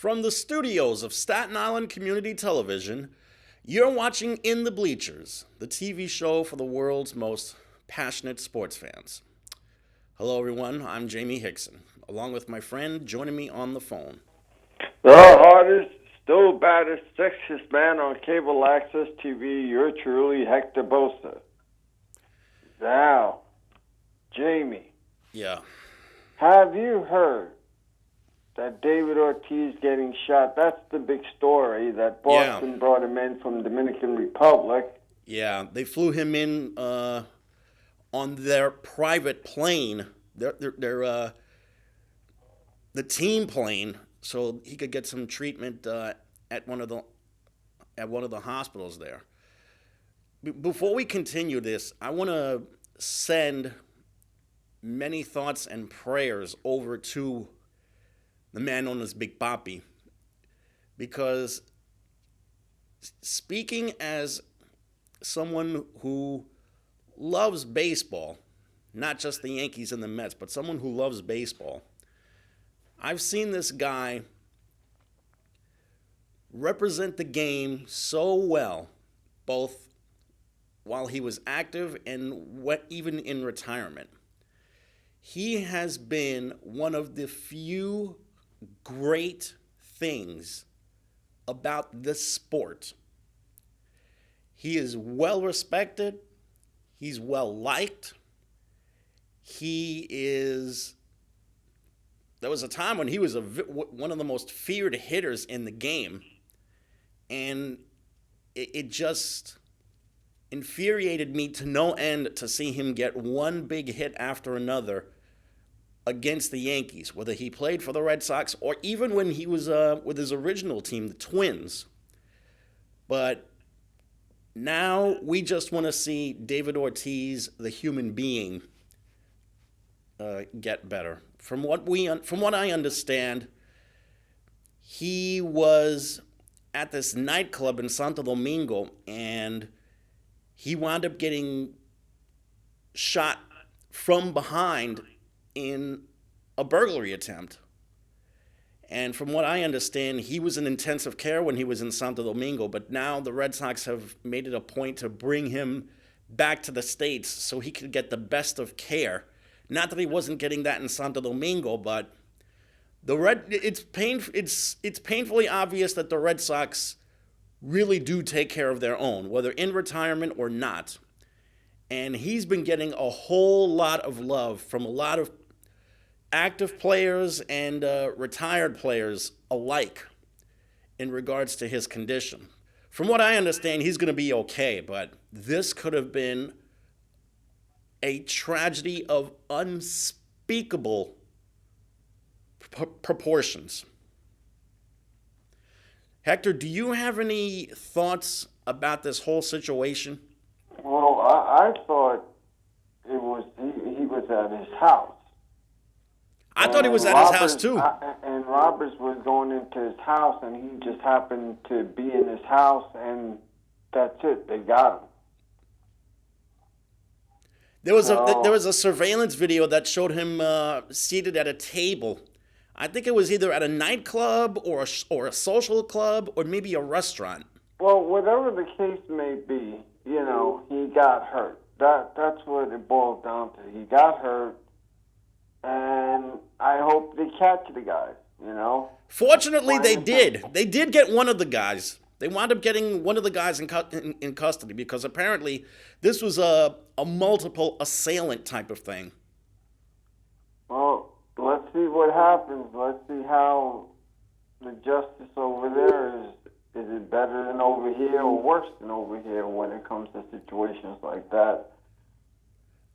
From the studios of Staten Island Community Television, you're watching In the Bleachers, the TV show for the world's most passionate sports fans. Hello, everyone. I'm Jaime Hixson, along with my friend joining me on the phone. The hardest, still baddest, sexiest man on cable access TV, you're truly Hector Bosa. Now, Jamie. Yeah. Have you heard that David Ortiz getting shot? That's the big story, that Boston brought him in from Dominican Republic. Yeah, they flew him in on their private plane, the team plane, so he could get some treatment at one of the hospitals there. Before we continue this, I want to send many thoughts and prayers over to the man known as Big Papi, because speaking as someone who loves baseball, not just the Yankees and the Mets, but someone who loves baseball, I've seen this guy represent the game so well, both while he was active and even in retirement. He has been one of the few great things about this sport. He is well respected. He's well liked. There was a time when he was one of the most feared hitters in the game. And it just infuriated me to no end to see him get one big hit after another against the Yankees, whether he played for the Red Sox or even when he was with his original team, the Twins. But now we just want to see David Ortiz, the human being, get better. From what I understand, he was at this nightclub in Santo Domingo, and he wound up getting shot from behind in a burglary attempt. And from what I understand, he was in intensive care when he was in Santo Domingo, but now the Red Sox have made it a point to bring him back to the States so he could get the best of care. Not that he wasn't getting that in Santo Domingo, but it's painfully obvious that the Red Sox really do take care of their own, whether in retirement or not. And he's been getting a whole lot of love from a lot of active players and retired players alike in regards to his condition. From what I understand, he's going to be okay, but this could have been a tragedy of unspeakable proportions. Hector, do you have any thoughts about this whole situation? Well, I thought he was at his house. I thought he was at his house too. And Roberts was going into his house, and he just happened to be in his house, and that's it. They got him. There was a surveillance video that showed him seated at a table. I think it was either at a nightclub or a social club or maybe a restaurant. Well, whatever the case may be, he got hurt. That's what it boils down to. He got hurt, and I hope they catch the guys, Fortunately, they did. They did get one of the guys. They wound up getting one of the guys in custody because apparently this was a multiple assailant type of thing. Well, let's see what happens. Let's see how the justice over there is. Is it better than over here or worse than over here when it comes to situations like that?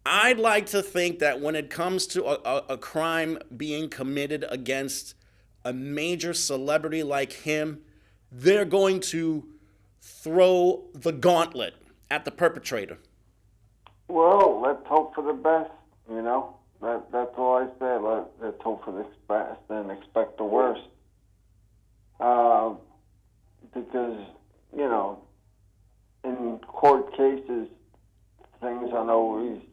I'd like to think that when it comes to a crime being committed against a major celebrity like him, they're going to throw the gauntlet at the perpetrator. Well, let's hope for the best, That's all I say. Let's hope for the best and expect the worst. Because, in court cases, things are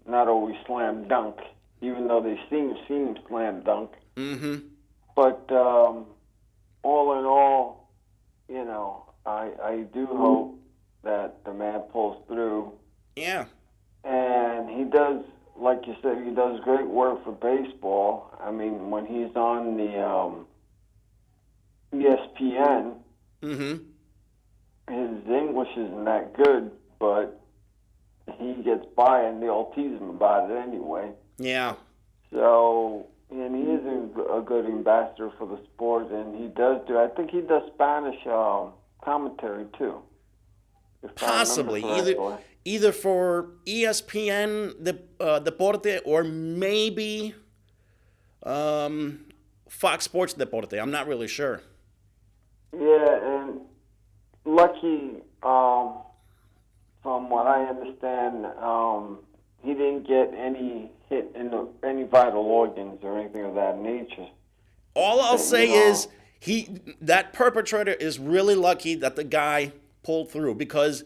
not always slam dunk, even though they seem slam dunk. Mm-hmm. But all in all, I do hope that the man pulls through. Yeah. And he does, like you said, he does great work for baseball. I mean, when he's on the ESPN, Mm-hmm. his English isn't that good, but he gets by, and they all tease him about it anyway. Yeah. So, and he is a good ambassador for the sport, and I think he does Spanish commentary too. If Possibly I remember correctly. either for ESPN Deporte or maybe Fox Sports Deporte. I'm not really sure. Yeah, and lucky, from what I understand, he didn't get any hit in any vital organs or anything of that nature. All I'll But, say is that perpetrator is really lucky that the guy pulled through, because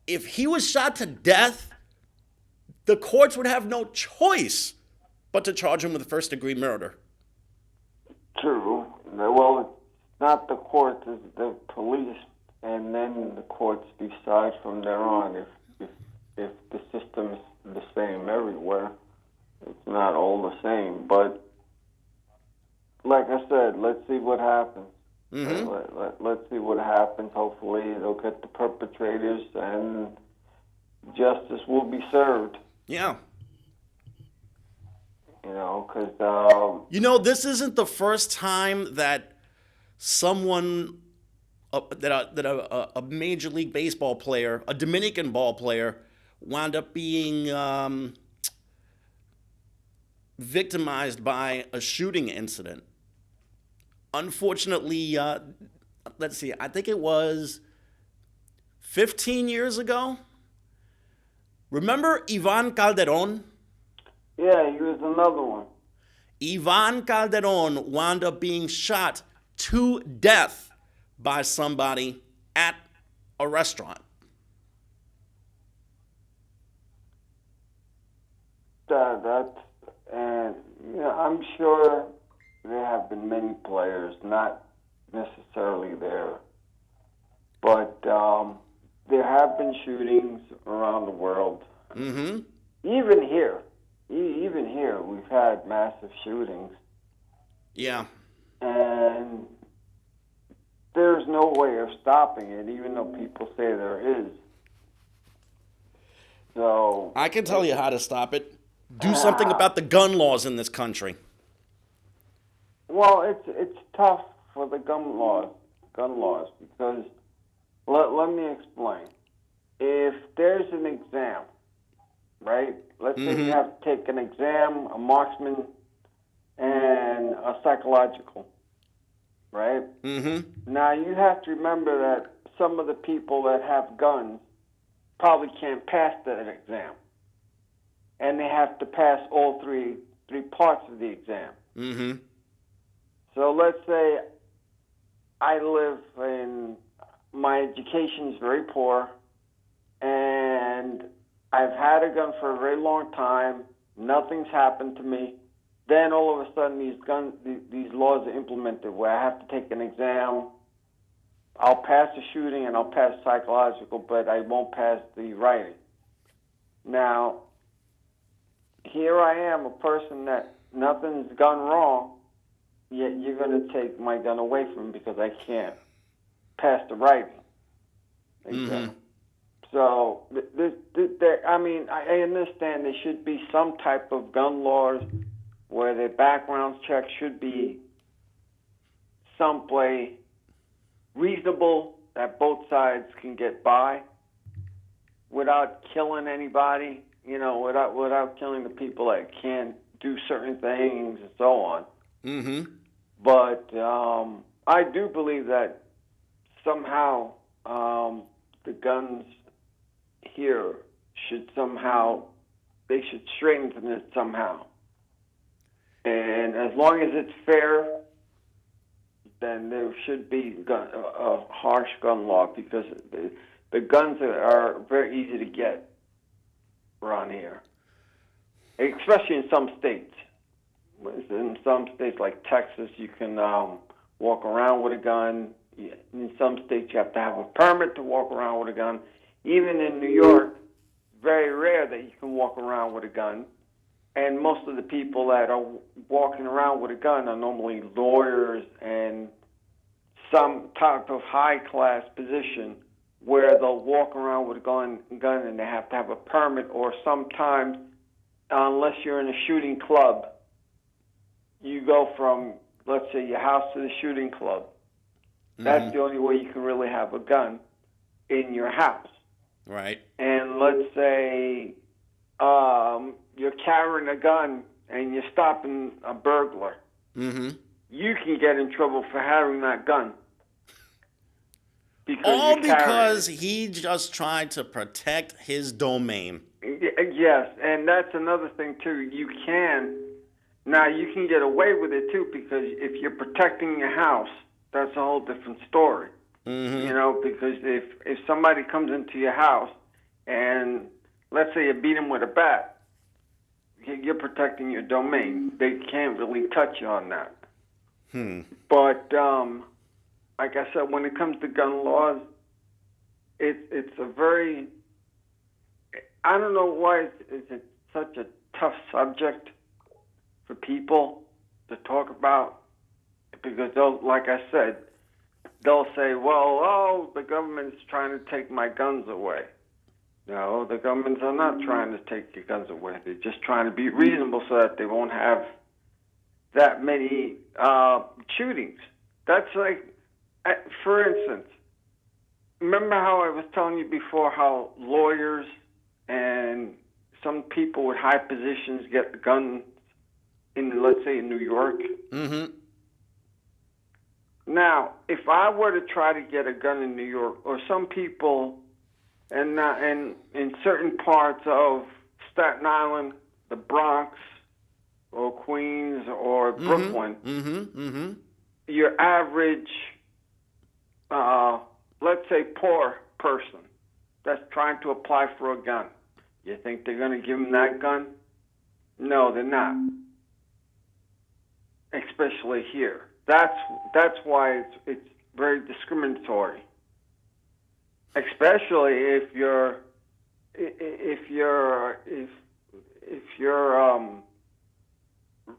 if he was shot to death, the courts would have no choice but to charge him with first-degree murder. True. Well, it's not the courts, it's the police, and then the courts decide from there on if the system is the same everywhere. It's not all the same, but like I said, let's see what happens. Mm-hmm. Let's see what happens. Hopefully, they'll get the perpetrators, and justice will be served. Yeah. Because This isn't the first time that someone, a Major League Baseball player, a Dominican ball player, wound up being victimized by a shooting incident. Unfortunately, let's see, I think it was 15 years ago. Remember Ivan Calderon? Yeah, he was another one. Ivan Calderon wound up being shot to death by somebody at a restaurant. I'm sure there have been many players, not necessarily there, but there have been shootings around the world. Mm-hmm. Even here, we've had massive shootings. Yeah. And there's no way of stopping it, even though people say there is. So I can tell you how to stop it. Do something about the gun laws in this country. Well, it's tough for the gun laws, because let me explain. If there's an exam, right? Let's say you have to take an exam, a marksman, and a psychological, right? Mm-hmm. Now you have to remember that some of the people that have guns probably can't pass that exam, and they have to pass all three parts of the exam. Mm-hmm. So let's say my education is very poor, and I've had a gun for a very long time. Nothing's happened to me. Then all of a sudden, these laws are implemented where I have to take an exam. I'll pass the shooting and I'll pass psychological, but I won't pass the writing. Now, here I am, a person that nothing's gone wrong, yet you're going to take my gun away from me because I can't pass the writing. Mm-hmm. So, I understand there should be some type of gun laws where the background check should be someplace reasonable that both sides can get by without killing anybody, without killing the people that can't do certain things and so on. Mm-hmm. But I do believe that somehow the guns here should strengthen it somehow. And as long as it's fair, then there should be a harsh gun law, because the guns are very easy to get around here, especially in some states. In some states like Texas, you can walk around with a gun. In some states, you have to have a permit to walk around with a gun. Even in New York, very rare that you can walk around with a gun. And most of the people that are walking around with a gun are normally lawyers and some type of high-class position where they'll walk around with a gun and they have to have a permit, or sometimes, unless you're in a shooting club, you go from, let's say, your house to the shooting club. That's the only way you can really have a gun in your house. Right. And let's say you're carrying a gun and you're stopping a burglar. You can get in trouble for having that gun. All because he just tried to protect his domain. Yes, and that's another thing, too. You can get away with it, too, because if you're protecting your house, that's a whole different story. You know, because if somebody comes into your house and, let's say, you beat him with a bat, you're protecting your domain. They can't really touch you on that. But, like I said, when it comes to gun laws, it's a very, I don't know why it's such a tough subject for people to talk about, because like I said, they'll say, well, the government's trying to take my guns away. No, the governments are not trying to take your guns away. They're just trying to be reasonable so that they won't have that many shootings. That's like, for instance, remember how I was telling you before how lawyers and some people with high positions get guns in, let's say, in New York? Now, if I were to try to get a gun in New York, or some people, and in certain parts of Staten Island, the Bronx, or Queens, or Brooklyn, your average, let's say, poor person that's trying to apply for a gun, you think they're going to give them that gun? No, they're not. Especially here. That's why it's very discriminatory. Especially if you're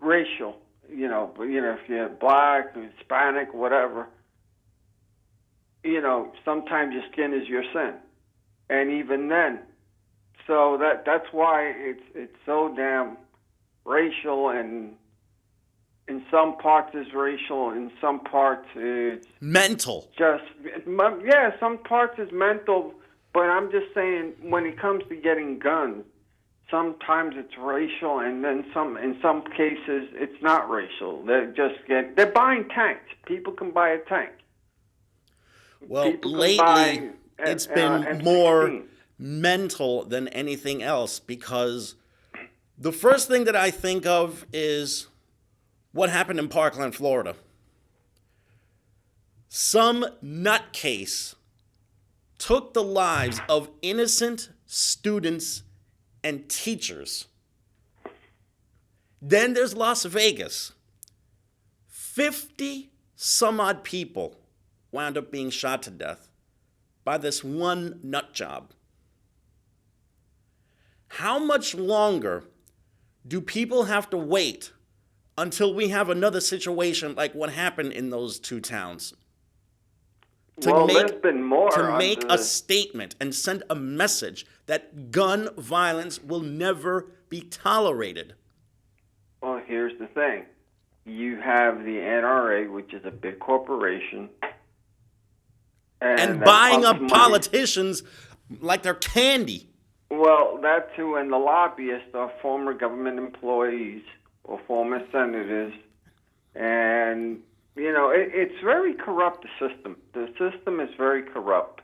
racial, if you're black, Hispanic, whatever, sometimes your skin is your sin, and even then, so that's why it's so damn racial, and in some parts it's racial, in some parts it's mental. Some parts is mental, but I'm just saying when it comes to getting guns, sometimes it's racial, and then in some cases it's not racial. They're buying tanks. People can buy a tank. Well, lately it's been more mental than anything else, because the first thing that I think of is what happened in Parkland, Florida. Some nutcase took the lives of innocent students and teachers. Then there's Las Vegas. 50 some odd people wound up being shot to death by this one nut job. How much longer do people have to wait until we have another situation like what happened in those two towns? There's been more. To make a statement and send a message that gun violence will never be tolerated. Well, here's the thing. You have the NRA, which is a big corporation. And buying up politicians like they're candy. Well, that too, and the lobbyists are former government employees or former senators. And, it's very corrupt, the system. The system is very corrupt.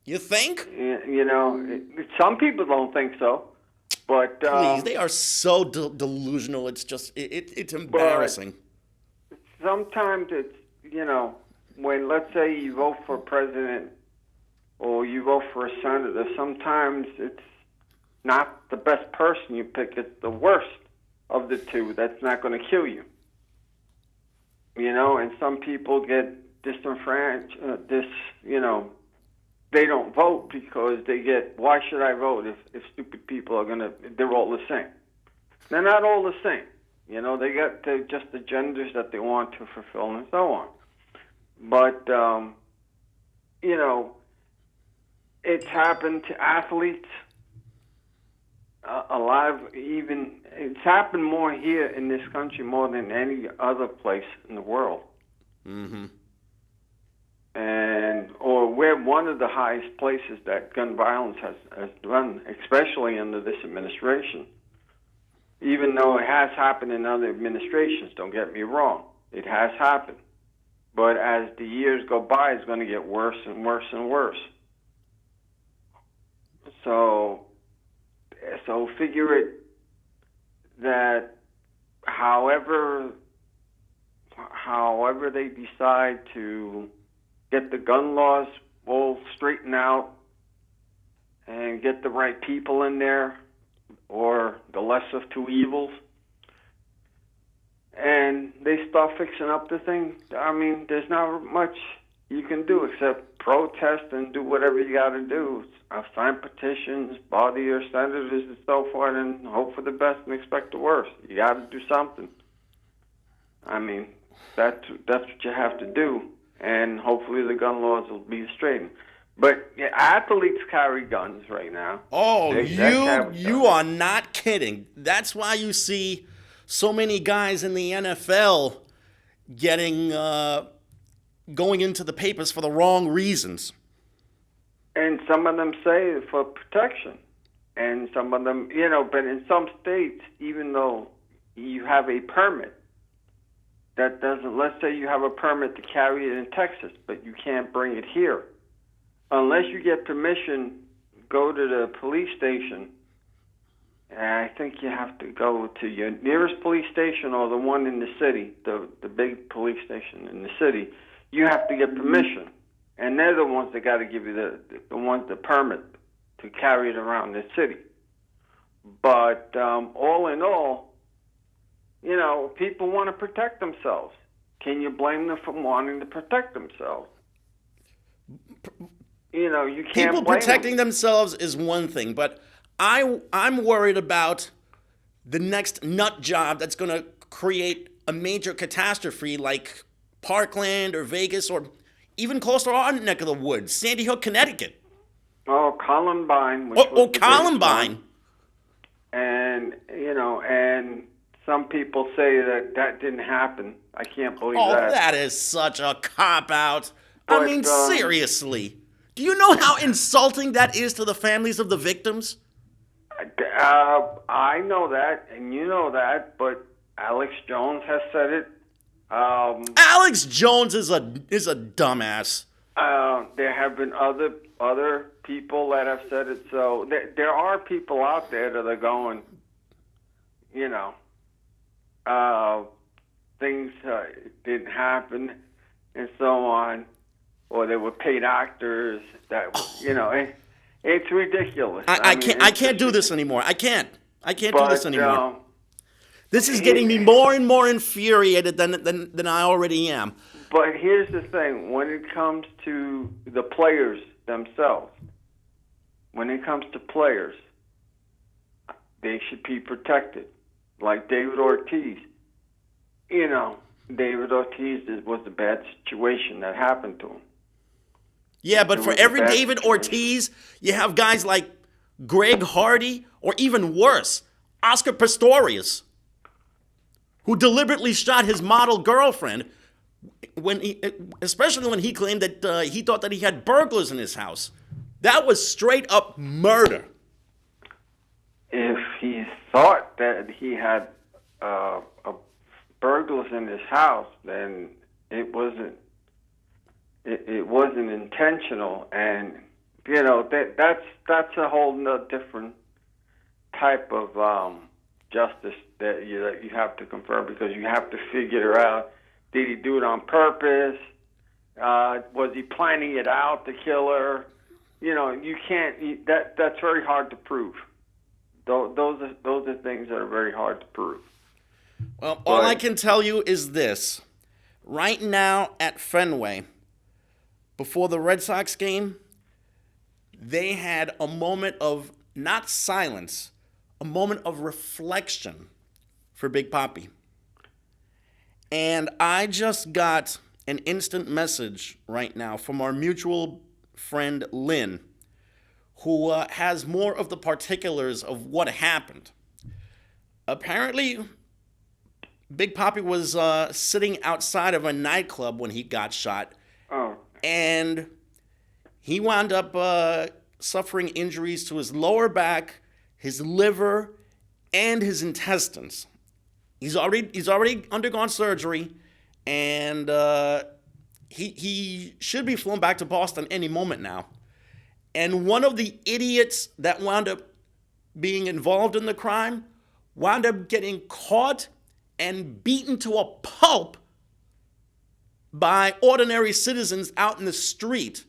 You think? Some people don't think so. But please, they are so delusional. It's just, it's embarrassing. Sometimes it's, when, let's say, you vote for a president or you vote for a senator, sometimes it's not the best person you pick. It's the worst of the two that's not going to kill you. And some people get disenfranchised. They don't vote because they get, why should I vote if stupid people they're all the same. They're not all the same. They got just agendas that they want to fulfill and so on. But, it's happened to athletes. It's happened more here in this country more than any other place in the world. Mm-hmm. Or we're one of the highest places that gun violence has run, especially under this administration. Even though it has happened in other administrations, don't get me wrong, it has happened. But as the years go by, it's going to get worse and worse and worse. So figure it that however they decide to get the gun laws all straightened out and get the right people in there, or the less of two evils, and they start fixing up the thing, there's not much you can do except protest and do whatever you got to do. Sign petitions, bother your senators and so forth, and hope for the best and expect the worst. You got to do something. That's what you have to do, and hopefully the gun laws will be straightened. But athletes carry guns right now. Oh, you are not kidding. That's why you see so many guys in the NFL going into the papers for the wrong reasons. And some of them say for protection. And some of them, but in some states, even though you have a permit, that doesn't, let's say you have a permit to carry it in Texas, but you can't bring it here. Unless you get permission, go to the police station. And I think you have to go to your nearest police station or the one in the city, the big police station in the city. You have to get permission. And they're the ones that got to give you the permit to carry it around the city. But all in all, people want to protect themselves. Can you blame them for wanting to protect themselves? You can't People blame protecting them. themselves is one thing, but I'm worried about the next nut job that's going to create a major catastrophe like Parkland or Vegas or even close to our neck of the woods, Sandy Hook, Connecticut. Oh, Columbine. Columbine. And, and some people say that didn't happen. I can't believe that. Oh, that is such a cop-out. But, Seriously. Do you know how insulting that is to the families of the victims? I know that, and you know that, but Alex Jones has said it. Alex Jones is a dumbass. There have been other people that have said it. So there are people out there that are going, things didn't happen and so on, or they were paid actors. That it's ridiculous. I can't do this anymore. I can't do this anymore. This is getting me more and more infuriated than I already am. But here's the thing. When it comes to the players themselves, they should be protected. Like David Ortiz. David Ortiz was a bad situation that happened to him. Yeah, but for every David Ortiz, you have guys like Greg Hardy, or even worse, Oscar Pistorius, who deliberately shot his model girlfriend, especially when he claimed that he thought that he had burglars in his house. That was straight up murder. If he thought that he had burglars in his house, then it wasn't intentional, and that's a whole different type of justice that you have to confirm, because you have to figure out, did he do it on purpose? Was he planning it out to kill her? You can't. That's very hard to prove. Those are things that are very hard to prove. Well, all I can tell you is this. right now at Fenway, before the Red Sox game, they had a moment of not silence, a moment of reflection for Big Papi. And I just got an instant message right now from our mutual friend Lynn, who has more of the particulars of what happened. Apparently, Big Papi was sitting outside of a nightclub when he got shot. Oh. And he wound up suffering injuries to his lower back, his liver, and his intestines. He's already undergone surgery, and he should be flown back to Boston any moment now. And one of the idiots that wound up being involved in the crime wound up getting caught and beaten to a pulp by ordinary citizens out in the street,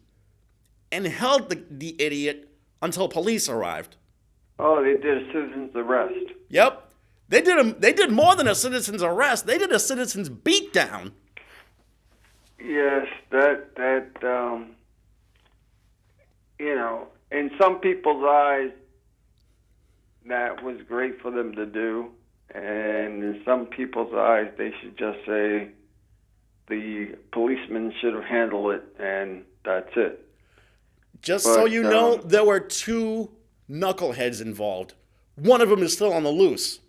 and held the idiot until police arrived. Oh, they did a citizen's arrest. Yep. They did more than a citizen's arrest. They did a citizen's beatdown. Yes, in some people's eyes, that was great for them to do. And in some people's eyes, they should just say the policeman should have handled it, and that's it. So you know, there were two knuckleheads involved. One of them is still on the loose.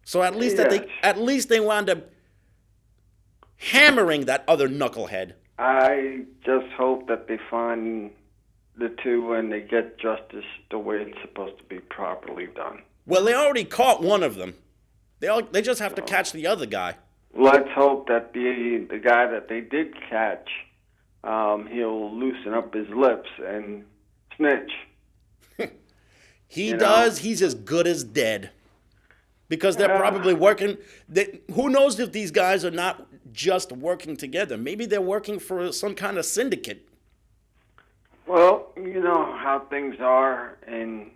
So at least they wound up hammering that other knucklehead. I just hope that they find the two and they get justice the way it's supposed to be properly done. Well, they already caught one of them. They just have to catch the other guy. Let's hope that the guy that they did catch, he'll loosen up his lips and snitch. He does. He's as good as dead. Because they're probably working. Who knows if these guys are not just working together? Maybe they're working for some kind of syndicate. Well, you know how things are in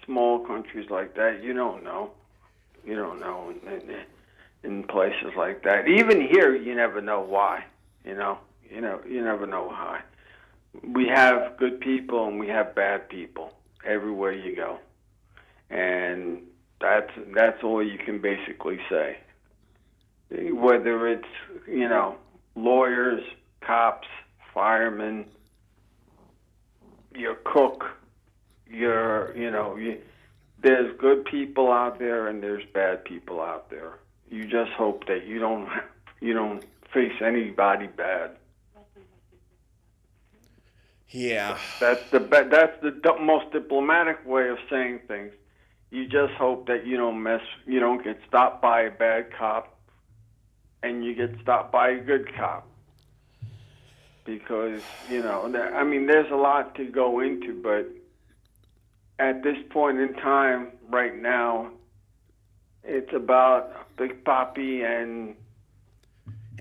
small countries like that. You don't know. You don't know in places like that. Even here, you never know why. You never know why. We have good people and we have bad people everywhere you go, and that's all you can basically say. Whether it's lawyers, cops, firemen, your cook, there's good people out there and there's bad people out there. You just hope that you don't face anybody bad. Yeah. That's the most diplomatic way of saying things. You just hope that you don't get stopped by a bad cop and you get stopped by a good cop. Because, there's a lot to go into, but at this point in time, right now, it's about Big Papi and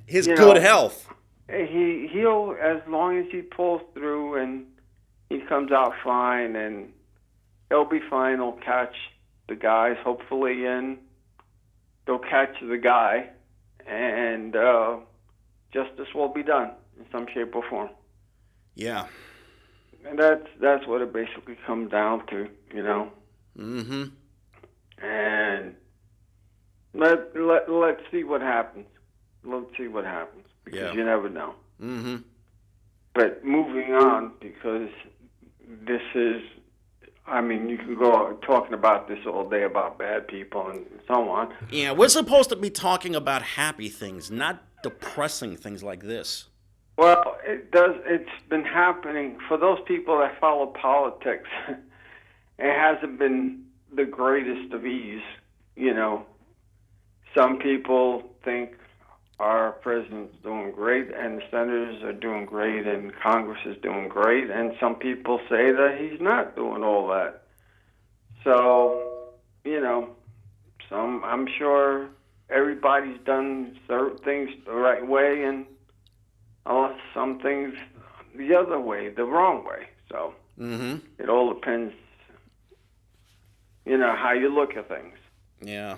his good health. He'll, as long as he pulls through and he comes out fine, and he'll be fine. He'll catch the guys, hopefully, and they'll catch the guy, and justice will be done in some shape or form. Yeah. And that's what it basically comes down to, Mm-hmm. And let's see what happens. Let's see what happens, because you never know. Mm-hmm. But moving on, because this is, you can go talking about this all day about bad people and so on. Yeah, we're supposed to be talking about happy things, not depressing things like this. Well, it's been happening for those people that follow politics. It hasn't been the greatest of ease, Some people think our president's doing great, and the senators are doing great, and Congress is doing great, and some people say that he's not doing all that. So, I'm sure everybody's done certain things the right way, and some things the other way, the wrong way. So It all depends, how you look at things. Yeah.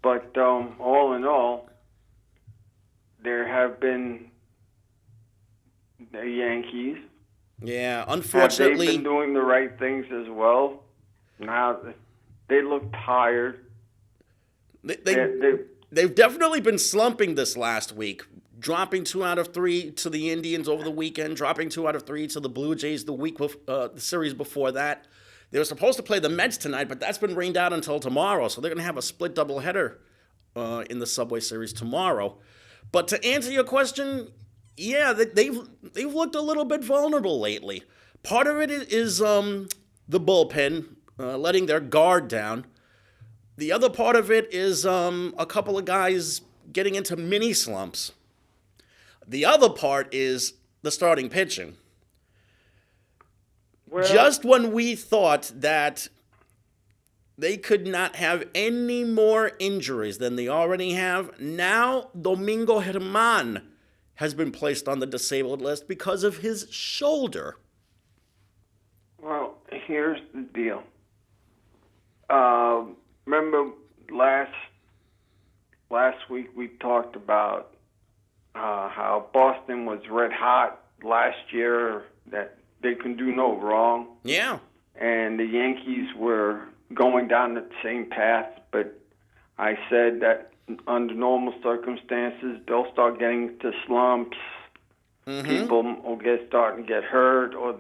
But all in all, there have been the Yankees. Yeah, Have unfortunately. they been doing the right things as well? Now they look tired. They've definitely been slumping this last week, dropping 2 out of 3 to the Indians over the weekend, dropping 2 out of 3 to the Blue Jays the series before that. They were supposed to play the Mets tonight, but that's been rained out until tomorrow, so they're going to have a split doubleheader in the Subway Series tomorrow. But to answer your question, yeah, they've looked a little bit vulnerable lately. Part of it is the bullpen letting their guard down. The other part of it is a couple of guys getting into mini slumps. The other part is the starting pitching. Well, Just when we thought that they could not have any more injuries than they already have, now Domingo Germán has been placed on the disabled list because of his shoulder. well, here's the deal. Remember last week we talked about how Boston was red hot last year, that they can do no wrong, Yeah. and the Yankees were going down the same path. But I said that under normal circumstances, they'll start getting into slumps. People will starting to get hurt, or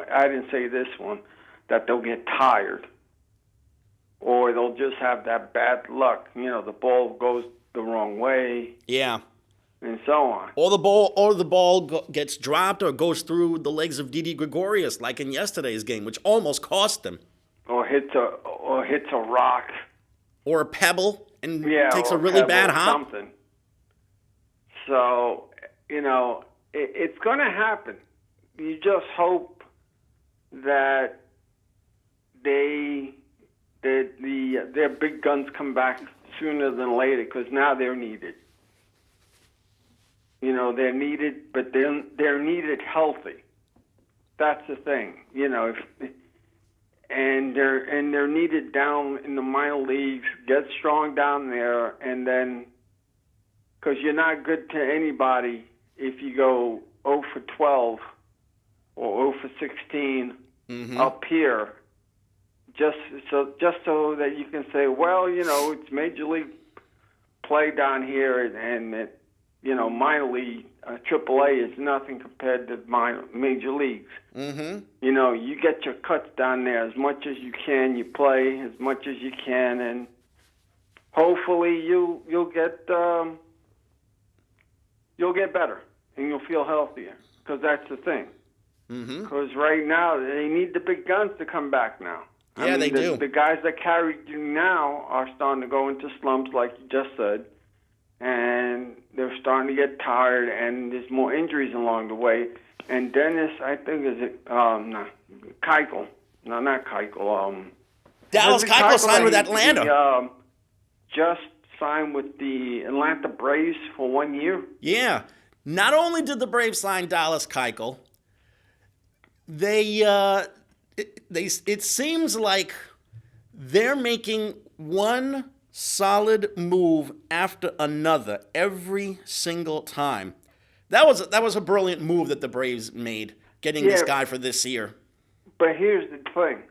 I didn't say this one, that they'll get tired, or they'll just have that bad luck. The ball goes the wrong way, Yeah. and so on. Or the ball gets dropped or goes through the legs of Didi Gregorius, like in yesterday's game, which almost cost them. Or hits a rock. Or a pebble and takes or a really bad pebble, hop. something. So, it's going to happen. You just hope that their big guns come back sooner than later, because now they're needed. They're needed, but they're needed healthy. That's the thing. And they're needed down in the minor leagues. Get strong down there, and then, because you're not good to anybody if you go 0 for 12 or 0 for 16 up here. Just so that you can say, well, it's major league play down here, and it, minor league, AAA is nothing compared to major leagues. You get your cuts down there as much as you can. You play as much as you can, and hopefully you'll get better, and you'll feel healthier. Because that's the thing. Because right now they need the big guns to come back now. Yeah, they do. The guys that carry you now are starting to go into slumps, like you just said, and they're starting to get tired, and there's more injuries along the way. And Dennis, I think, Keuchel. No, not Keuchel. Dallas Keuchel signed with Atlanta. He just signed with the Atlanta Braves for 1 year. Yeah. Not only did the Braves sign Dallas Keuchel, it seems like they're making one solid move after another every single time. That was a brilliant move that the Braves made, getting this guy for this year. But here's the thing.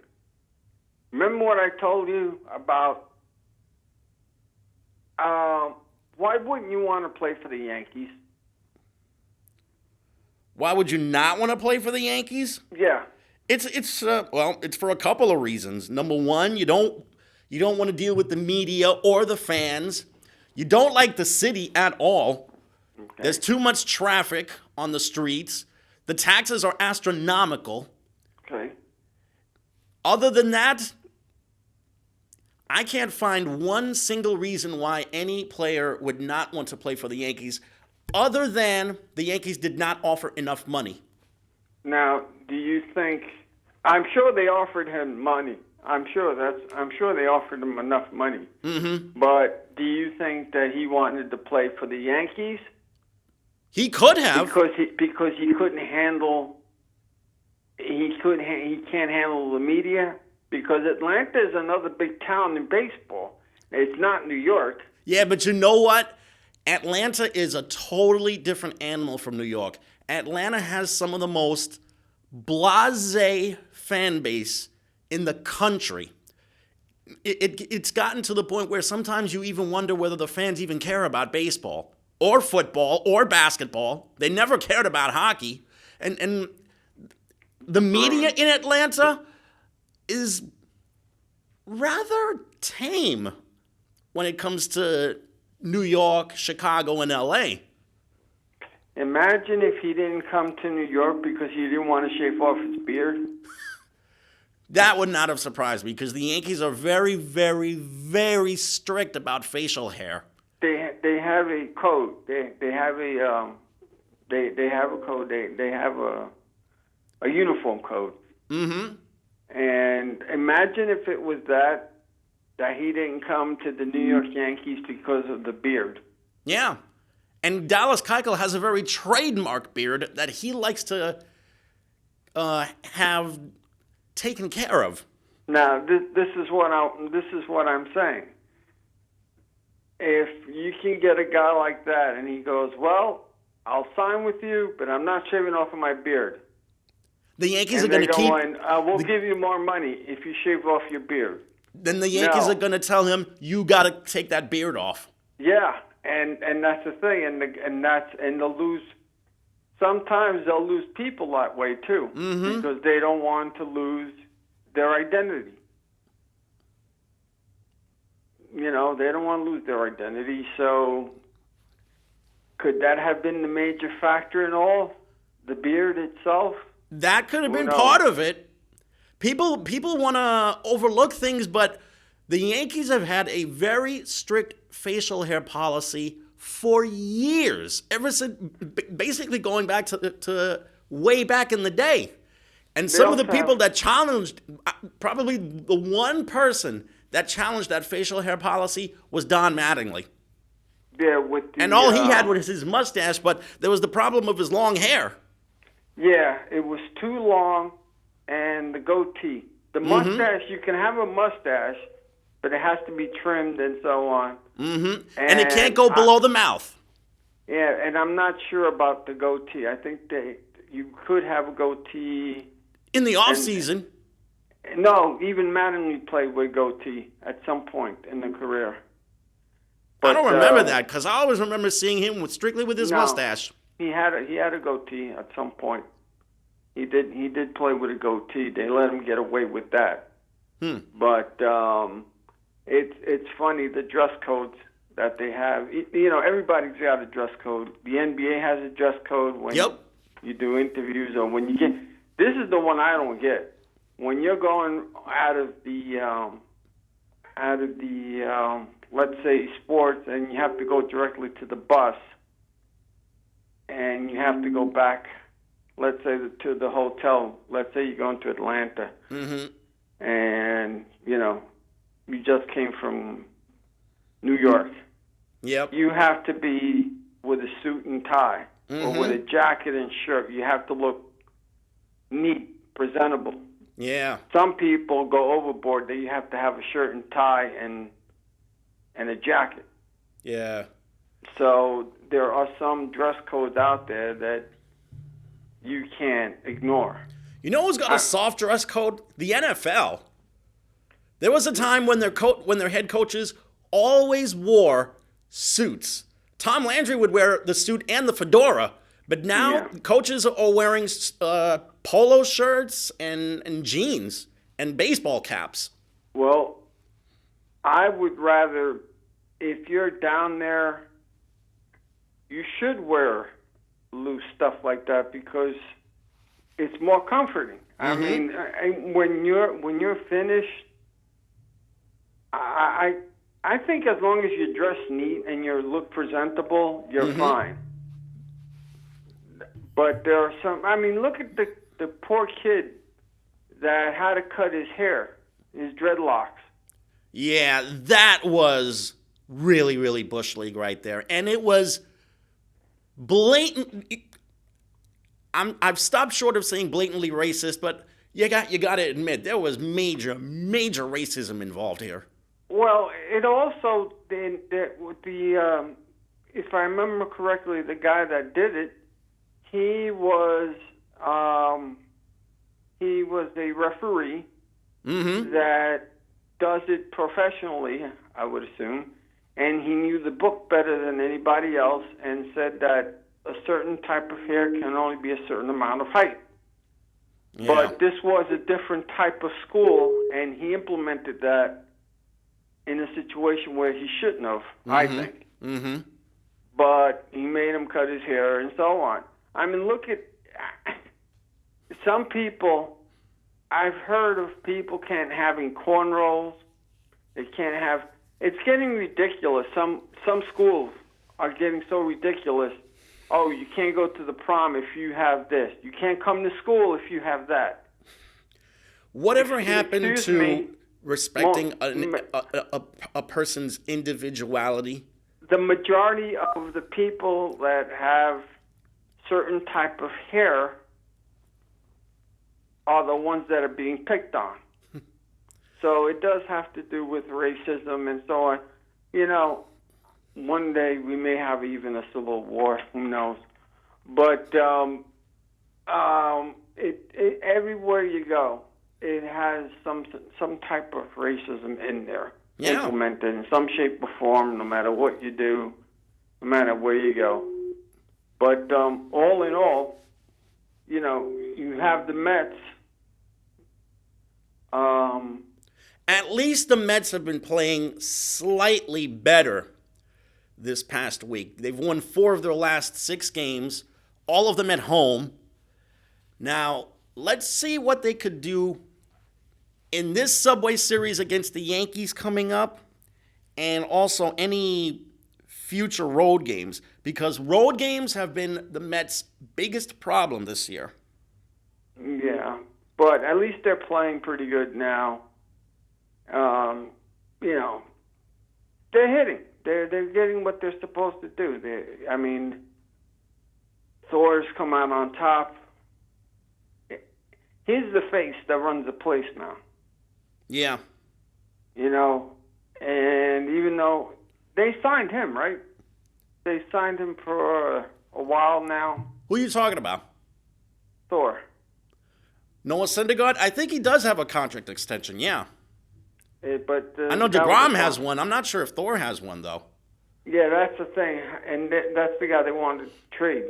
Remember what I told you about why wouldn't you want to play for the Yankees? Why would you not want to play for the Yankees? Yeah. It's for a couple of reasons. Number one, you don't want to deal with the media or the fans. You don't like the city at all. Okay. There's too much traffic on the streets. The taxes are astronomical. Okay. Other than that, I can't find one single reason why any player would not want to play for the Yankees, other than the Yankees did not offer enough money. Now, do you think? I'm sure they offered him money. I'm sure they offered him enough money. But do you think that he wanted to play for the Yankees? He could have, because he couldn't handle. He can't handle the media, because Atlanta is another big town in baseball. It's not New York. Yeah, but you know what? Atlanta is a totally different animal from New York. Atlanta has some of the most blasé fan base in the country. It's gotten to the point where sometimes you even wonder whether the fans even care about baseball or football or basketball. They never cared about hockey. And the media in Atlanta is rather tame when it comes to New York, Chicago, and L.A. Imagine if he didn't come to New York because he didn't want to shave off his beard. That would not have surprised me because the Yankees are very, very, very strict about facial hair. They have a code. They have a code. They have a uniform code. Mm-hmm. And imagine if it was that he didn't come to the New York Yankees because of the beard. Yeah. And Dallas Keuchel has a very trademark beard that he likes to have taken care of. Now, this is what I'm saying. If you can get a guy like that and he goes, well, I'll sign with you, but I'm not shaving off of my beard. The Yankees are going to keep... we'll give you more money if you shave off your beard. Then the Yankees are going to tell him, you got to take that beard off. Yeah, and that's the thing, and they'll lose. Sometimes they'll lose people that way too, because they don't want to lose their identity. You know, they don't want to lose their identity. So, could that have been the major factor in all? The beard itself? That could have been part of it. People want to overlook things, but the Yankees have had a very strict facial hair policy for years, ever since, basically going back to way back in the day. And some of the people that challenged, probably the one person that challenged that facial hair policy was Don Mattingly. Yeah, and all he had was his mustache, but there was the problem of his long hair. Yeah, it was too long, and the goatee. The mustache, you can have a mustache, but it has to be trimmed and so on. Mm-hmm. And it can't go below the mouth. Yeah, and I'm not sure about the goatee. I think you could have a goatee. In the off-season. No, even Mattingly played with goatee at some point in the career. But, I don't remember that because I always remember seeing him strictly with his mustache. He had a goatee at some point. He did play with a goatee. They let him get away with that. But it's funny, the dress codes that they have. Everybody's got a dress code. The NBA has a dress code when you do interviews or when you get. This is the one I don't get. When you're going out of the let's say sports, and you have to go directly to the bus, and you have to go back, let's say to the hotel. Let's say you're going to Atlanta, and you just came from New York. Yep. You have to be with a suit and tie or with a jacket and shirt. You have to look neat, presentable. Yeah. Some people go overboard. They have to have a shirt and tie and a jacket. Yeah. So there are some dress codes out there that you can't ignore. You know who's got a soft dress code? The NFL. There was a time when their head coaches always wore suits. Tom Landry would wear the suit and the fedora, but now coaches are wearing polo shirts and jeans and baseball caps. Well, I would rather, if you're down there, you should wear loose stuff like that because it's more comforting. I mean, when you're finished, I think as long as you dress neat and you look presentable, you're fine. But there are some. I mean, look at the poor kid that had to cut his hair, his dreadlocks. Yeah, that was really, really Bush League right there. And it was blatant. I've stopped short of saying blatantly racist, but you got to admit, there was major, major racism involved here. Well, it also, if I remember correctly, the guy that did it, he was a referee that does it professionally, I would assume, and he knew the book better than anybody else and said that a certain type of hair can only be a certain amount of height. Yeah. But this was a different type of school, and he implemented that in a situation where he shouldn't have, I think. Mm-hmm. But he made him cut his hair and so on. I mean, look at some people. I've heard of people having cornrows. They can't have. It's getting ridiculous. Some schools are getting so ridiculous. Oh, you can't go to the prom if you have this. You can't come to school if you have that. Whatever happened to respecting well, a person's individuality? The majority of the people that have certain type of hair are the ones that are being picked on. So it does have to do with racism and so on. You know, one day we may have even a civil war. Who knows? But everywhere you go, it has some type of racism in there, implemented in some shape or form. No matter what you do, no matter where you go. But all in all, you know, you have the Mets. At least the Mets have been playing slightly better this past week. They've won 4 of their last 6 games, all of them at home. Now, let's see what they could do in this Subway Series against the Yankees coming up, and also any future road games, because road games have been the Mets' biggest problem this year. Yeah, but at least they're playing pretty good now. You know, they're hitting. They're getting what they're supposed to do. Thor's come out on top. He's the face that runs the place now. Yeah. You know, and even though they signed him, right? They signed him for a while now. Who are you talking about? Thor. Noah Syndergaard? I think he does have a contract extension, yeah. But I know DeGrom has one. I'm not sure if Thor has one, though. Yeah, that's the thing. And that's the guy they wanted to trade.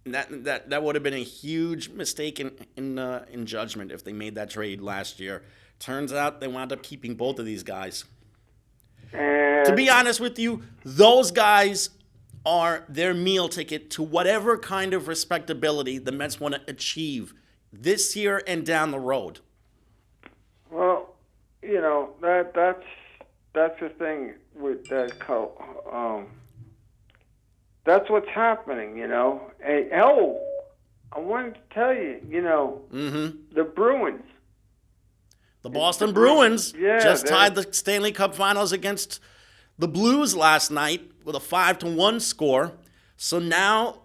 That would have been a huge mistake in judgment if they made that trade last year. Turns out they wound up keeping both of these guys. And to be honest with you, those guys are their meal ticket to whatever kind of respectability the Mets want to achieve this year and down the road. Well, you know, that's the thing with that that's what's happening, you know. And, I wanted to tell you, you know, the Bruins. The Boston Bruins Yeah, just tied the Stanley Cup Finals against the Blues last night with a 5-1 score. So now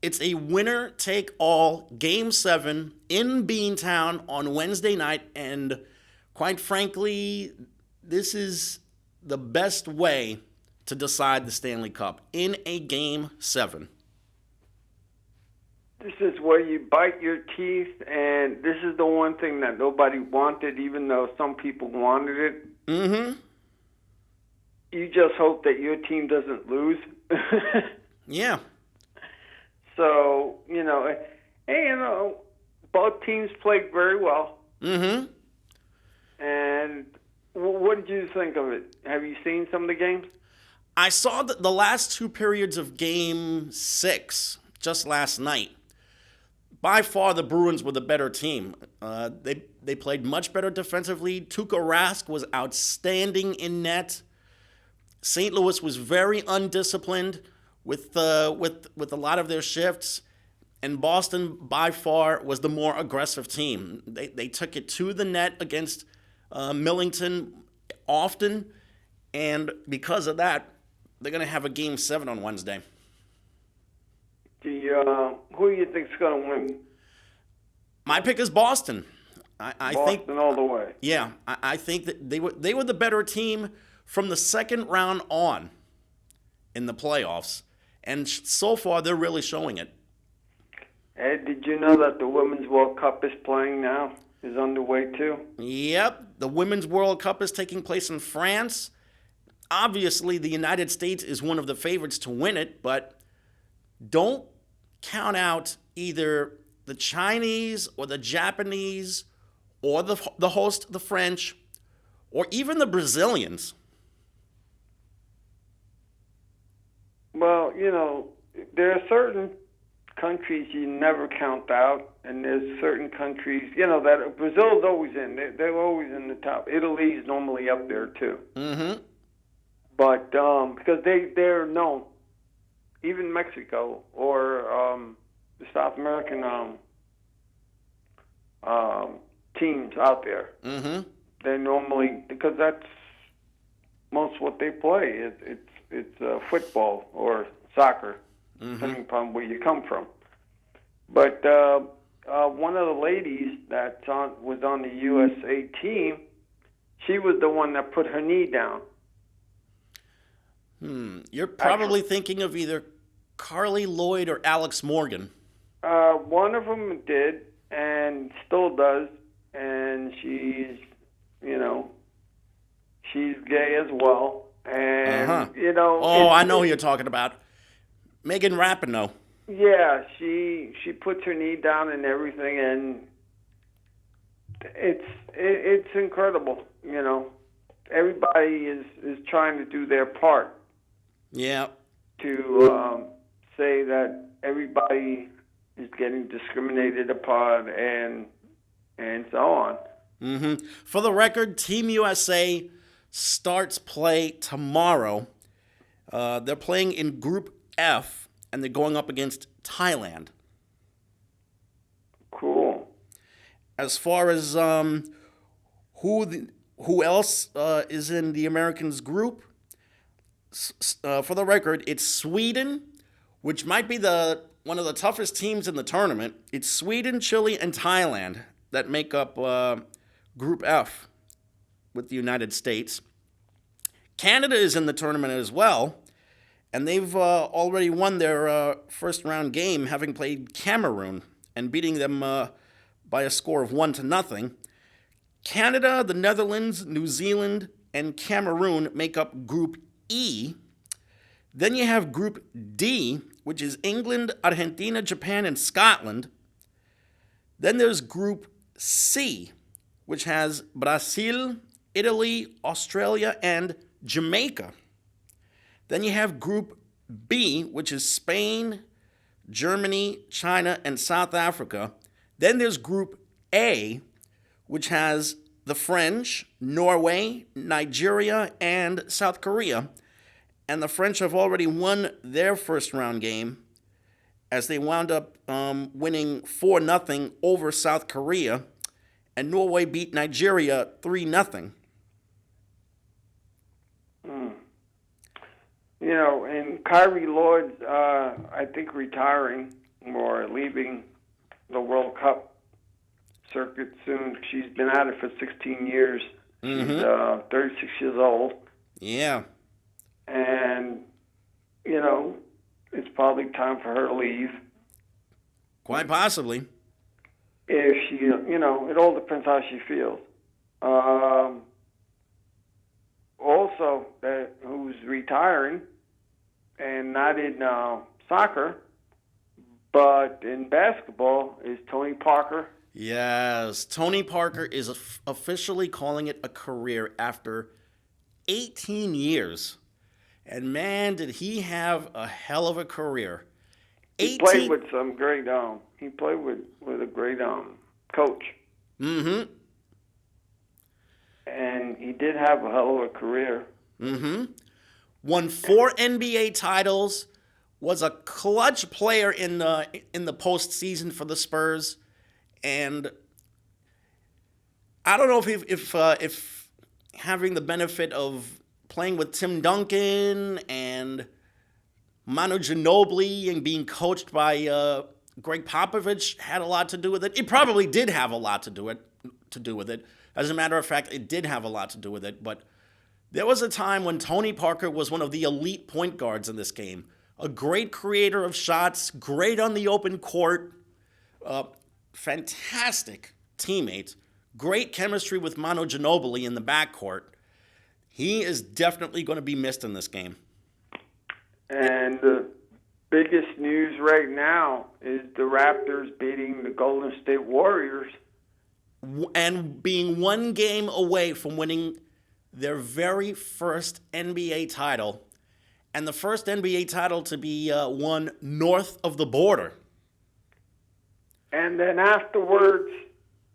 it's a winner-take-all Game 7 in Beantown on Wednesday night. And quite frankly, this is the best way to decide the Stanley Cup, in a Game 7. This is where you bite your teeth, and this is the one thing that nobody wanted, even though some people wanted it. Mm-hmm. You just hope that your team doesn't lose. Yeah. So, you know, hey, you know, both teams played very well. Mm-hmm. And what did you think of it? Have you seen some of the games? I saw the last 2 periods of Game 6 just last night. By far, the Bruins were the better team. They played much better defensively. Tuukka Rask was outstanding in net. St. Louis was very undisciplined with a lot of their shifts. And Boston, by far, was the more aggressive team. They took it to the net against Millington often. And because of that, they're going to have a Game 7 on Wednesday. Who do you think's going to win? My pick is Boston. I Boston think all the way. Yeah, I think that they were the better team from the second round on. in the playoffs. And so far, they're really showing it. Ed, did you know that the Women's World Cup is playing now? Is underway too? Yep, the Women's World Cup is taking place in France. Obviously, the United States is one of the favorites to win it, but don't count out either the Chinese or the Japanese or the host, the French, or even the Brazilians. Well, there are certain countries you never count out, and there's certain countries, that Brazil's always in. They're always in the top. Italy's normally up there too. Mm-hmm. But because they're known, even Mexico or the South American teams out there, they normally, because that's most what they play. It's football or soccer. Depending upon where you come from. But one of the ladies that was on the USA team, she was the one that put her knee down. You're probably thinking of either Carly Lloyd or Alex Morgan. One of them did and still does, and she's gay as well. And, Oh, I know who you're talking about. Megan Rapinoe. Yeah, she puts her knee down and everything, and it's incredible. Everybody is trying to do their part. Yeah. To say that everybody is getting discriminated upon and so on. For the record, Team USA starts play tomorrow. They're playing in Group F, and they're going up against Thailand. Cool. As far as who else is in the Americans group, for the record, it's Sweden, which might be one of the toughest teams in the tournament. It's Sweden, Chile, and Thailand that make up Group F with the United States. Canada is in the tournament as well. And they've already won their first round game, having played Cameroon and beating them by a score of 1-0. Canada, the Netherlands, New Zealand, and Cameroon make up Group E. Then you have Group D, which is England, Argentina, Japan, and Scotland. Then there's Group C, which has Brazil, Italy, Australia, and Jamaica. Then you have Group B, which is Spain, Germany, China, and South Africa. Then there's Group A, which has the French, Norway, Nigeria, and South Korea. And the French have already won their first round game as they wound up winning 4-0 over South Korea. And Norway beat Nigeria 3-0. And Kyrie Lloyd's, I think, retiring or leaving the World Cup circuit soon. She's been at it for 16 years. She's 36 years old. Yeah. And, it's probably time for her to leave. Quite possibly. If she, it all depends how she feels. Also, who's retiring, and not in soccer, but in basketball, is Tony Parker. Yes, Tony Parker is officially calling it a career after 18 years. And man, did he have a hell of a career. He played with some great, he played with a great coach. Mm-hmm. And he did have a hell of a career. Mm-hmm. Won 4 NBA titles, was a clutch player in the postseason for the Spurs, and I don't know if having the benefit of playing with Tim Duncan and Manu Ginobili and being coached by Greg Popovich had a lot to do with it. It probably did have a lot to do with it. As a matter of fact, it did have a lot to do with it, but There was a time when Tony Parker was one of the elite point guards in this game. A great creator of shots, great on the open court, fantastic teammate, great chemistry with Manu Ginobili in the backcourt. He is definitely going to be missed in this game. And the biggest news right now is the Raptors beating the Golden State Warriors. And being one game away from winning their very first NBA title. And the first NBA title to be won north of the border. And then afterwards,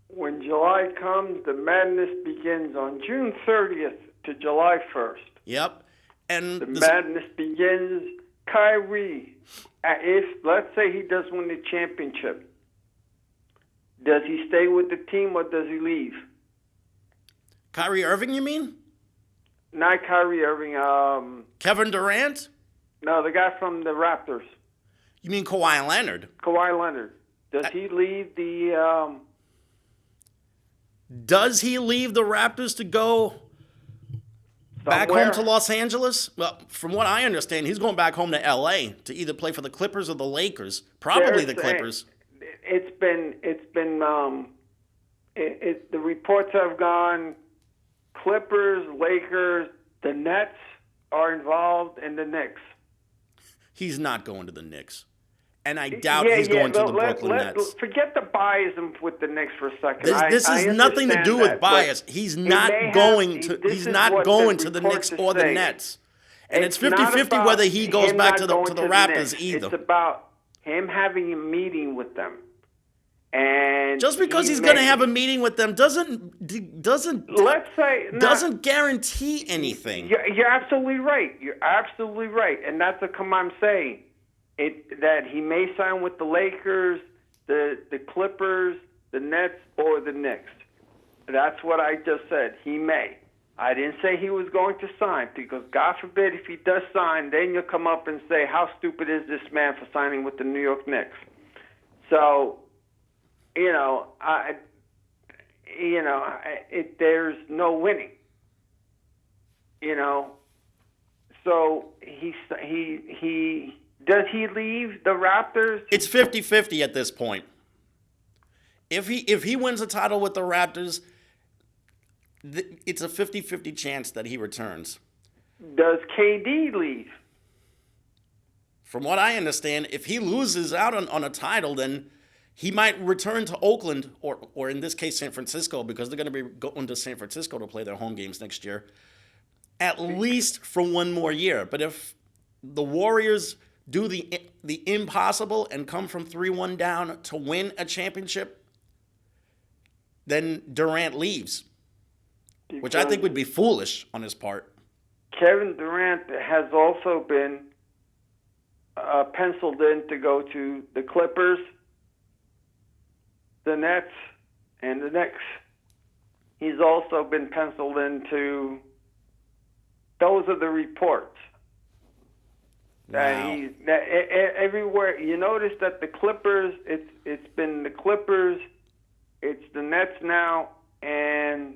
when July comes, the madness begins on June 30th to July 1st. Yep. And the madness begins. Kyrie, if let's say he does win the championship, does he stay with the team or does he leave? Kyrie Irving, you mean? Not Kyrie Irving. Kevin Durant? No, the guy from the Raptors. You mean Kawhi Leonard? Kawhi Leonard. Does he leave the... Does he leave the Raptors to go back home to Los Angeles? Well, from what I understand, he's going back home to L.A. to either play for the Clippers or the Lakers. Probably the Clippers. The reports have gone Clippers, Lakers, the Nets are involved, and the Knicks. He's not going to the Knicks. And I doubt he's going to the Brooklyn Nets. Forget the biasm with the Knicks for a second. This has nothing to do with bias. He's not going to the Knicks or the Nets. And it's 50-50 whether he goes back to the Raptors either. It's about him having a meeting with them. And just because he's going to have a meeting with them doesn't guarantee anything. You're absolutely right. You're absolutely right, and that's what I'm saying. That he may sign with the Lakers, the Clippers, the Nets, or the Knicks. That's what I just said. He may. I didn't say he was going to sign, because God forbid if he does sign, then you'll come up and say, how stupid is this man for signing with the New York Knicks? So, there's no winning. So he does he leave the Raptors? It's 50-50 at this point. If he wins a title with the Raptors, it's a 50-50 chance that he returns. Does KD leave? From what I understand, if he loses out on a title, then he might return to Oakland or in this case San Francisco, because they're going to be going to San Francisco to play their home games next year, at least for one more year. But if the Warriors do the impossible and come from 3-1 down to win a championship, then Durant leaves, which I think would be foolish on his part. Kevin Durant has also been penciled in to go to the Clippers, the Nets, and the Knicks. He's also been penciled into. Those are the reports. Wow. Everywhere you notice that the Clippers, it's been the Clippers, it's the Nets now, and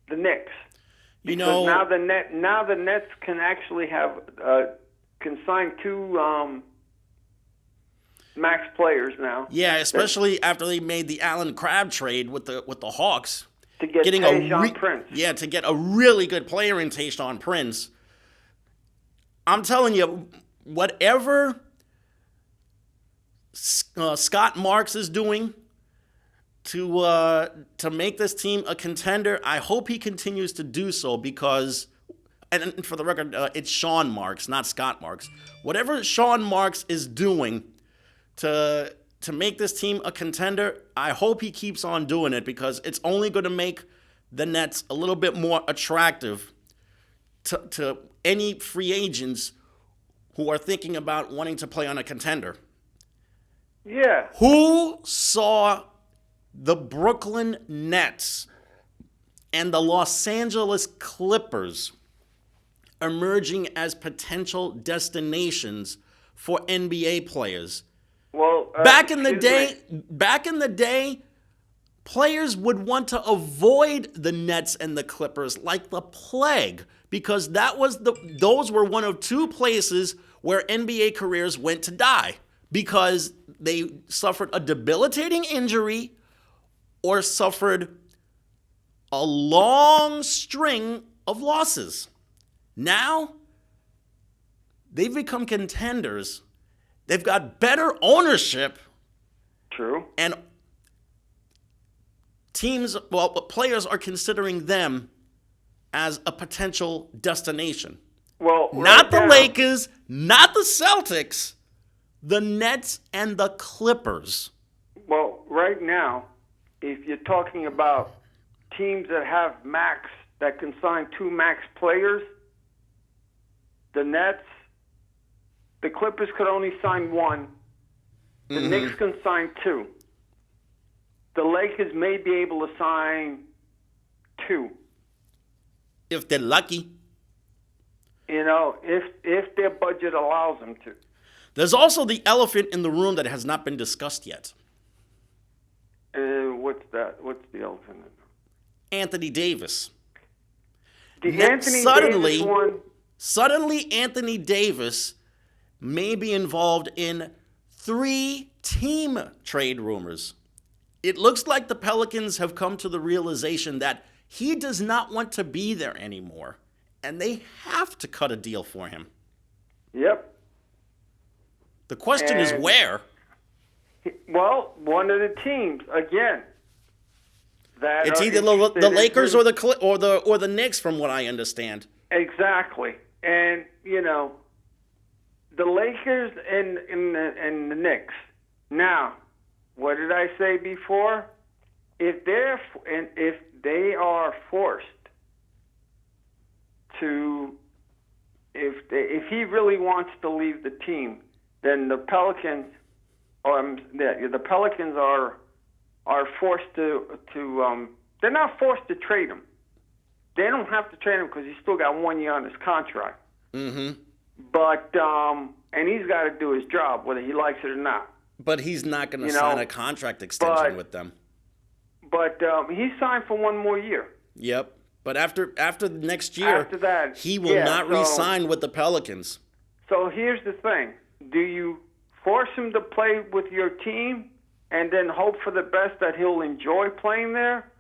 the Knicks. Because now the Nets can actually can sign two max players now. Yeah, especially after they made the Allen Crabbe trade with the Hawks to get Tayshaun Prince. Yeah, to get a really good player in Tayshaun Prince. I'm telling you, whatever Scott Marks is doing to make this team a contender, I hope he continues to do so, because, and for the record, it's Sean Marks, not Scott Marks. Whatever Sean Marks is doing to make this team a contender, I hope he keeps on doing it, because it's only going to make the Nets a little bit more attractive to any free agents who are thinking about wanting to play on a contender. Yeah. Who saw the Brooklyn Nets and the Los Angeles Clippers emerging as potential destinations for NBA players? Well, back in the day, players would want to avoid the Nets and the Clippers like the plague, because those were one of two places where NBA careers went to die, because they suffered a debilitating injury or suffered a long string of losses. Now, they've become contenders. They've got better ownership. True. And players are considering them as a potential destination. Well, Not the Lakers, not the Celtics, the Nets and the Clippers. Well, right now, if you're talking about teams that have max, that can sign 2 max players, the Nets, the Clippers could only sign 1. The Knicks can sign 2. The Lakers may be able to sign 2. If they're lucky. If their budget allows them to. There's also the elephant in the room that has not been discussed yet. What's that? What's the elephant? Anthony Davis. Davis one. Suddenly, Anthony Davis may be involved in 3 team trade rumors. It looks like the Pelicans have come to the realization that he does not want to be there anymore, and they have to cut a deal for him. Yep. The question is where? Well, one of the teams again. It's either the Lakers or the Knicks, from what I understand. Exactly, and the Lakers and the Knicks. Now, what did I say before? If they are forced to, if he really wants to leave the team, then the Pelicans, the Pelicans are forced to they're not forced to trade him. They don't have to trade him because he's still got 1 year on his contract. Mm-hmm. But and he's got to do his job whether he likes it or not. But he's not going to sign a contract extension with them. But he signed for 1 more year. Yep. But after next year, after that, he will not re-sign with the Pelicans. So here's the thing: do you force him to play with your team and then hope for the best that he'll enjoy playing there,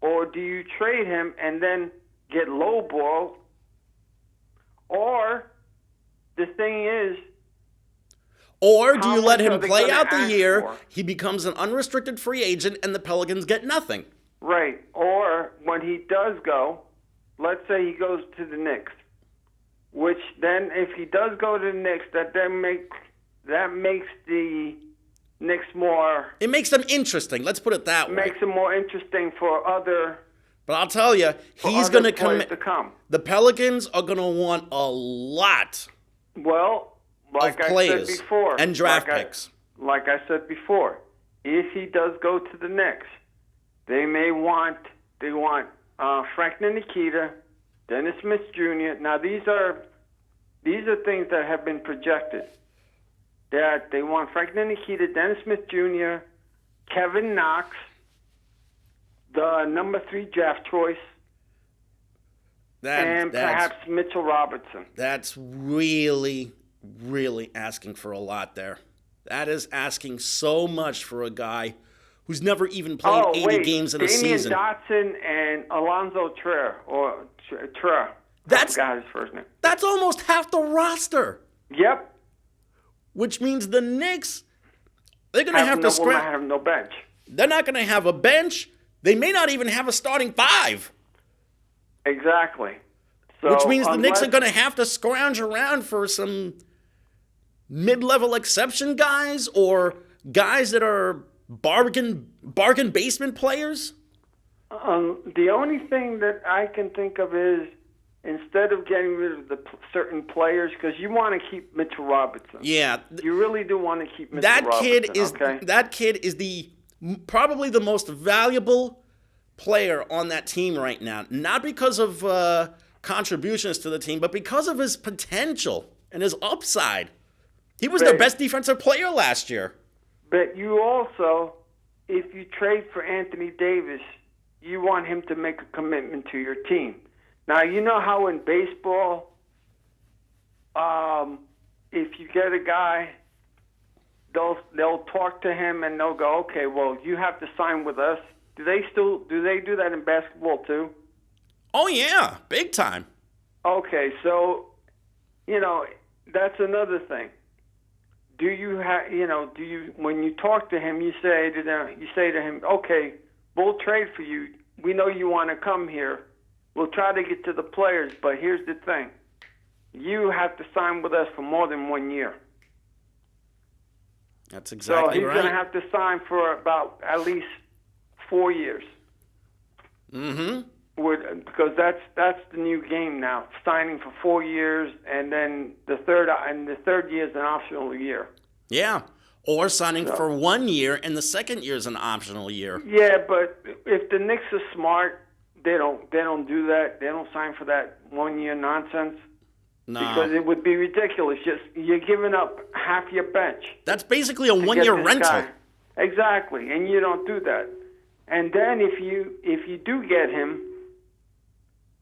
or do you trade him and then get lowballed? Or the thing is, or do you let him play out the year, for? He becomes an unrestricted free agent, and the Pelicans get nothing? Right. Or when he does go, let's say he goes to the Knicks, which then if he does go to the Knicks, that makes the Knicks more... It makes them interesting. Let's put it that way. Makes them more interesting for other... But I'll tell you, he's going to come. The Pelicans are going to want a lot of players I said before, and draft picks. Like I said before, if he does go to the Knicks, they want Frank Ntilikina, Dennis Smith Jr. Now these are things that have been projected. That they want Frank Ntilikina, Dennis Smith Jr., Kevin Knox, the number 3 draft choice, and perhaps Mitchell Robertson. That's really, really asking for a lot there. That is asking so much for a guy who's never even played 80 games in a season. Damian Dotson and Alonzo Trier, or Trier. I forgot his first name. That's almost half the roster. Yep. Which means the Knicks, they're going to have to scrap. Have no bench. They're not going to have a bench. They may not even have a starting 5. Exactly. So, which means the Knicks are going to have to scrounge around for some mid-level exception guys or guys that are bargain basement players. The only thing that I can think of is, instead of getting rid of the certain players, because you want to keep Mitchell Robertson. Yeah. You really do want to keep Mitchell Robertson. That kid is probably the most valuable player on that team right now. Not because of contributions to the team, but because of his potential and his upside. He was their best defensive player last year. But you also, if you trade for Anthony Davis, you want him to make a commitment to your team. Now, you know how in baseball, if you get a guy, they'll talk to him and they'll go, okay, well, you have to sign with us. Do they do that in basketball too? Oh yeah, big time. Okay, so that's another thing. Do you when you talk to him, you say to him, okay, we'll trade for you. We know you want to come here. We'll try to get to the players, but here's the thing. You have to sign with us for more than 1 year. That's exactly right. So he's going to have to sign for about at least 4 years. Mm-hmm. Because that's the new game now. Signing for 4 years, and then the third year is an optional year. Yeah, or signing for 1 year, and the second year is an optional year. Yeah, but if the Knicks are smart, they don't do that. They don't sign for that 1 year nonsense. No. Because it would be ridiculous. Just you're giving up half your bench. That's basically a 1 year rental. Guy. Exactly, and you don't do that. And then if you do get him,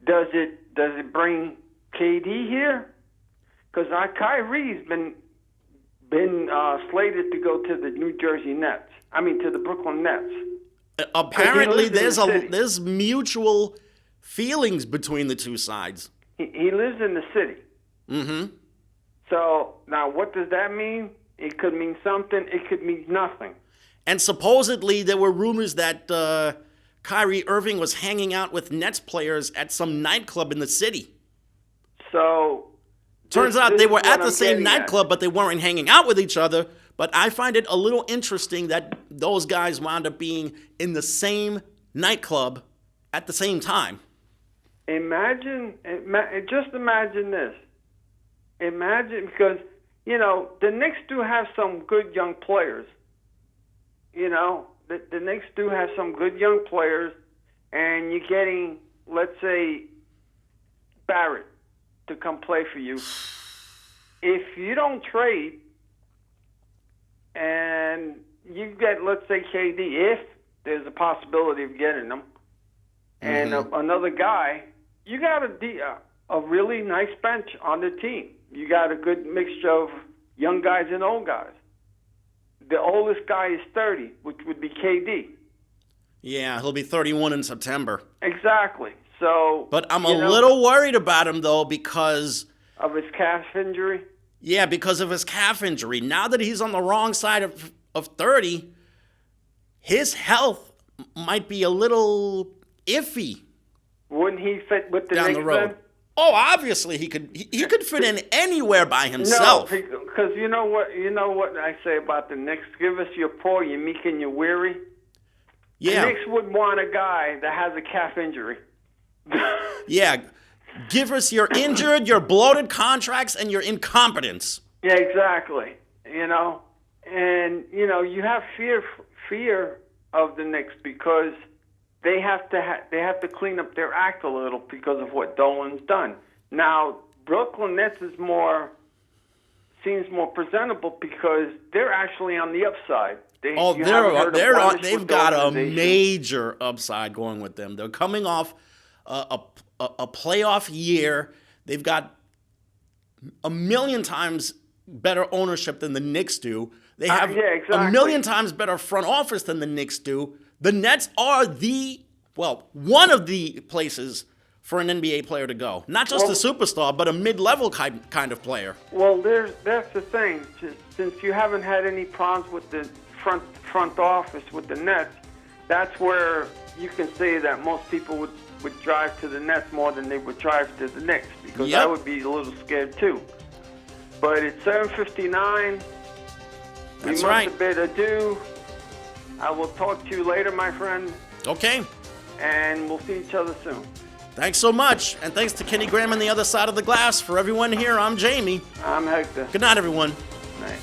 does it bring KD here? Because Kyrie's been slated to go to the New Jersey Nets. I mean, to the Brooklyn Nets. Apparently, there's mutual feelings between the two sides. He lives in the city. Mm-hmm. So now, what does that mean? It could mean something. It could mean nothing. And supposedly, there were rumors that Kyrie Irving was hanging out with Nets players at some nightclub in the city. So turns out they were at the same nightclub, but they weren't hanging out with each other. But I find it a little interesting that those guys wound up being in the same nightclub at the same time. Just imagine this. Imagine, because, the Knicks do have some good young players. The Knicks do have some good young players, and you're getting, let's say, Barrett to come play for you. If you don't trade and you get, let's say, KD, if there's a possibility of getting them, and another guy, you got a really nice bench on the team. You got a good mixture of young guys and old guys. The oldest guy is 30, which would be KD. Yeah, he'll be 31 in September. Exactly. So, but I'm a little worried about him, though, because of his calf injury? Yeah, because of his calf injury. Now that he's on the wrong side of 30, his health might be a little iffy. Wouldn't he fit with the down Knicks the road? Then? Oh, obviously he could fit in anywhere by himself. No, because you know what I say about the Knicks. Give us your poor, your meek, and your weary. Yeah, the Knicks would want a guy that has a calf injury. Yeah, give us your injured, your bloated contracts, and your incompetence. Yeah, exactly. And you have fear of the Knicks because they have to clean up their act a little because of what Dolan's done. Now, Brooklyn Nets seems more presentable because they're actually on the upside. They've got a major upside going with them. They're coming off a playoff year. They've got a million times better ownership than the Knicks do. They have a million times better front office than the Knicks do. The Nets are one of the places for an NBA player to go. Not just a superstar, but a mid-level kind of player. Well, that's the thing. Since you haven't had any problems with the front office with the Nets, that's where you can say that most people would drive to the Nets more than they would drive to the Knicks, because I would be a little scared too. But it's 7:59. That's right. We must bid adieu. I will talk to you later, my friend. Okay. And we'll see each other soon. Thanks so much. And thanks to Kenny Graham on the other side of the glass. For everyone here, I'm Jamie. I'm Hector. Good night, everyone. Night.